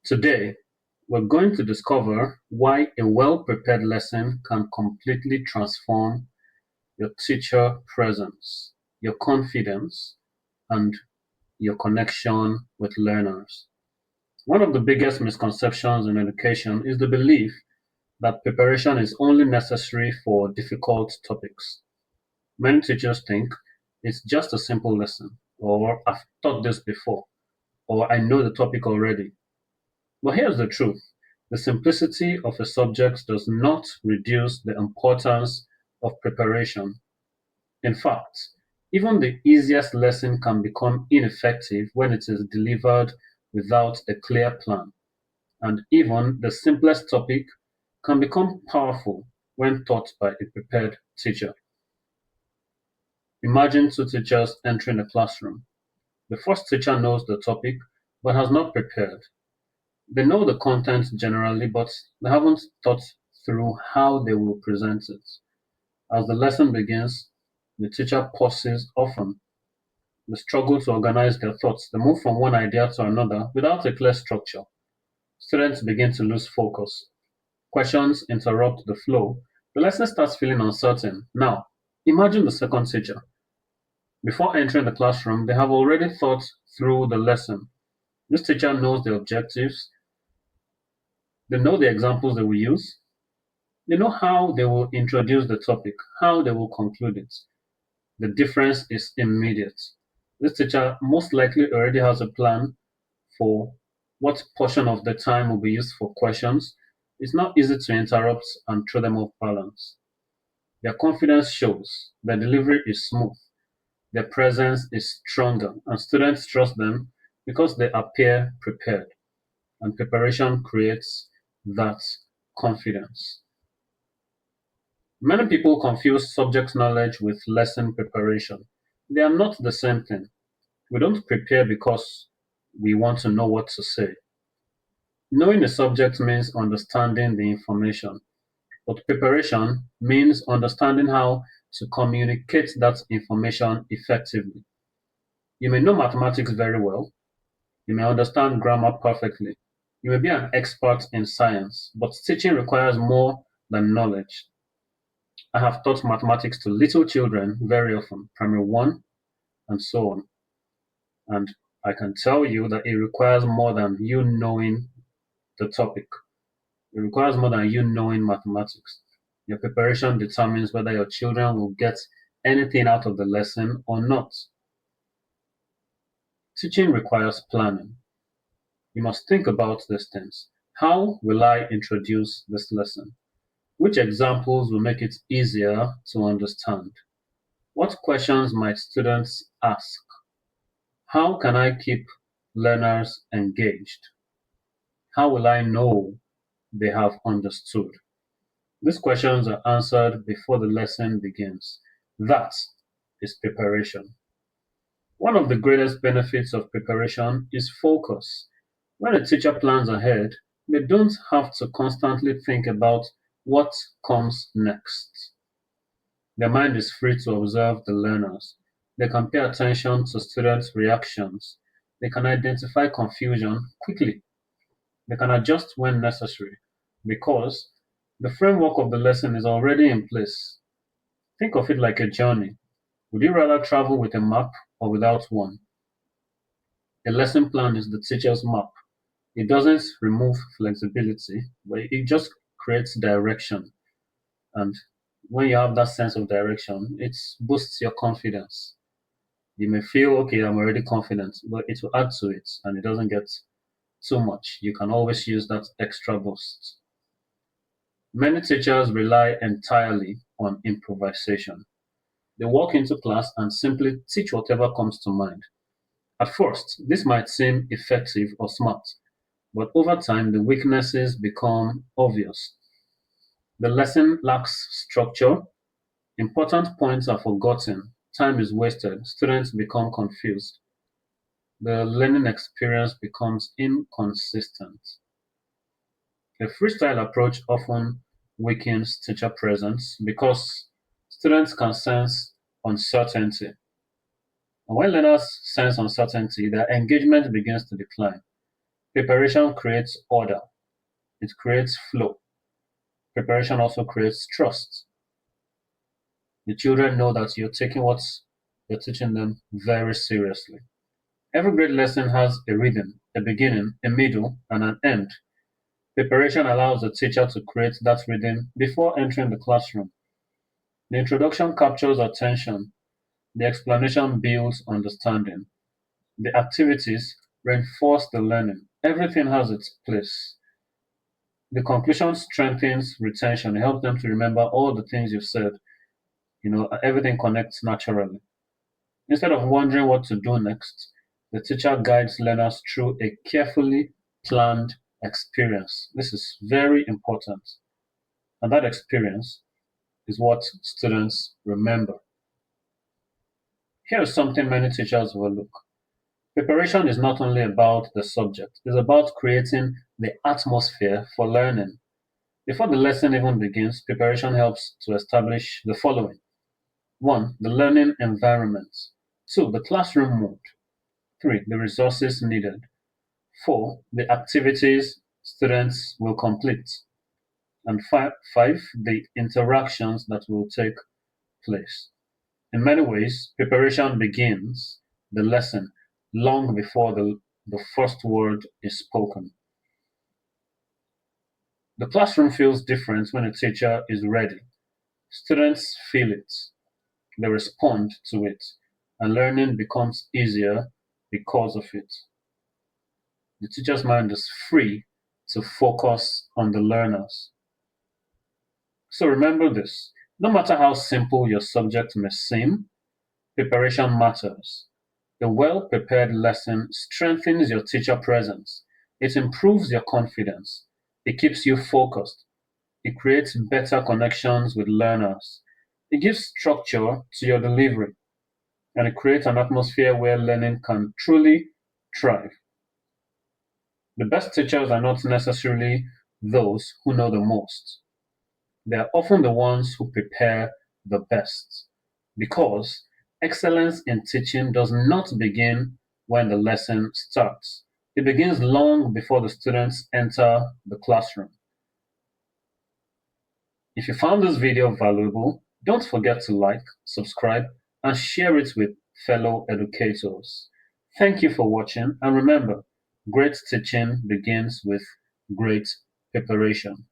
Today, we're going to discover why a well-prepared lesson can completely transform your teacher presence, your confidence, and your connection with learners. One of the biggest misconceptions in education is the belief that preparation is only necessary for difficult topics. Many teachers think it's just a simple lesson, or I've taught this before, or I know the topic already. But here's the truth: the simplicity of a subject does not reduce the importance of preparation. In fact, even the easiest lesson can become ineffective when it is delivered without a clear plan, and even the simplest topic can become powerful when taught by a prepared teacher. Imagine two teachers entering a classroom. The first teacher knows the topic but has not prepared. They know the content generally, but they haven't thought through how they will present it. As the lesson begins, the teacher pauses often. They struggle to organize their thoughts. They move from one idea to another without a clear structure. Students begin to lose focus. Questions interrupt the flow. The lesson starts feeling uncertain. Now, imagine the second teacher. Before entering the classroom, they have already thought through the lesson. This teacher knows the objectives, they know the examples they will use, they know how they will introduce the topic, how they will conclude it. The difference is immediate. This teacher most likely already has a plan for what portion of the time will be used for questions. It's not easy to interrupt and throw them off balance. Their confidence shows, their delivery is smooth, their presence is stronger, and students trust them because they appear prepared. And preparation creates that confidence. Many people confuse subject knowledge with lesson preparation. They are not the same thing. We don't prepare because we want to know what to say. Knowing a subject means understanding the information, but preparation means understanding how to communicate that information effectively. You may know mathematics very well, you may understand grammar perfectly, you may be an expert in science, but teaching requires more than knowledge. I have taught mathematics to little children very often, primary one and so on. And I can tell you that it requires more than you knowing the topic. It requires more than you knowing mathematics. Your preparation determines whether your children will get anything out of the lesson or not. Teaching requires planning. You must think about these things. How will I introduce this lesson? Which examples will make it easier to understand? What questions might students ask? How can I keep learners engaged? How will I know they have understood? These questions are answered before the lesson begins. That is preparation. One of the greatest benefits of preparation is focus. When a teacher plans ahead, they don't have to constantly think about what comes next. Their mind is free to observe the learners. They can pay attention to students' reactions. They can identify confusion quickly. They can adjust when necessary because the framework of the lesson is already in place. Think of it like a journey. Would you rather travel with a map or without one? A lesson plan is the teacher's map. It doesn't remove flexibility, but it just creates direction. And when you have that sense of direction, it boosts your confidence. You may feel, okay, I'm already confident, but it will add to it and it doesn't get too much. You can always use that extra boost. Many teachers rely entirely on improvisation. They walk into class and simply teach whatever comes to mind. At first, this might seem effective or smart, but over time, the weaknesses become obvious. The lesson lacks structure, important points are forgotten, time is wasted, students become confused. The learning experience becomes inconsistent. A freestyle approach often weakens teacher presence because students can sense uncertainty. And when learners sense uncertainty, their engagement begins to decline. Preparation creates order. It creates flow. Preparation also creates trust. The children know that you're taking what you're teaching them very seriously. Every great lesson has a rhythm, a beginning, a middle, and an end. Preparation allows the teacher to create that rhythm before entering the classroom. The introduction captures attention. The explanation builds understanding. The activities reinforce the learning. Everything has its place. The conclusion strengthens retention. It helps them to remember all the things you've said. Everything connects naturally. Instead of wondering what to do next, the teacher guides learners through a carefully planned experience. This is very important. And that experience is what students remember. Here's something many teachers overlook. Preparation is not only about the subject, it's about creating the atmosphere for learning. Before the lesson even begins, preparation helps to establish the following. 1. The learning environment. 2. The classroom mood. 3. The resources needed. 4. The activities students will complete. And 5. The interactions that will take place. In many ways, preparation begins the lesson long before the first word is spoken. The classroom feels different when a teacher is ready. Students feel it, they respond to it, and learning becomes easier because of it. The teacher's mind is free to focus on the learners. So remember this, no matter how simple your subject may seem, preparation matters. A well-prepared lesson strengthens your teacher presence. It improves your confidence. It keeps you focused. It creates better connections with learners. It gives structure to your delivery. And it creates an atmosphere where learning can truly thrive. The best teachers are not necessarily those who know the most. They are often the ones who prepare the best. Because excellence in teaching does not begin when the lesson starts. It begins long before the students enter the classroom. If you found this video valuable, don't forget to like, subscribe, and share it with fellow educators. Thank you for watching, and remember, great teaching begins with great preparation.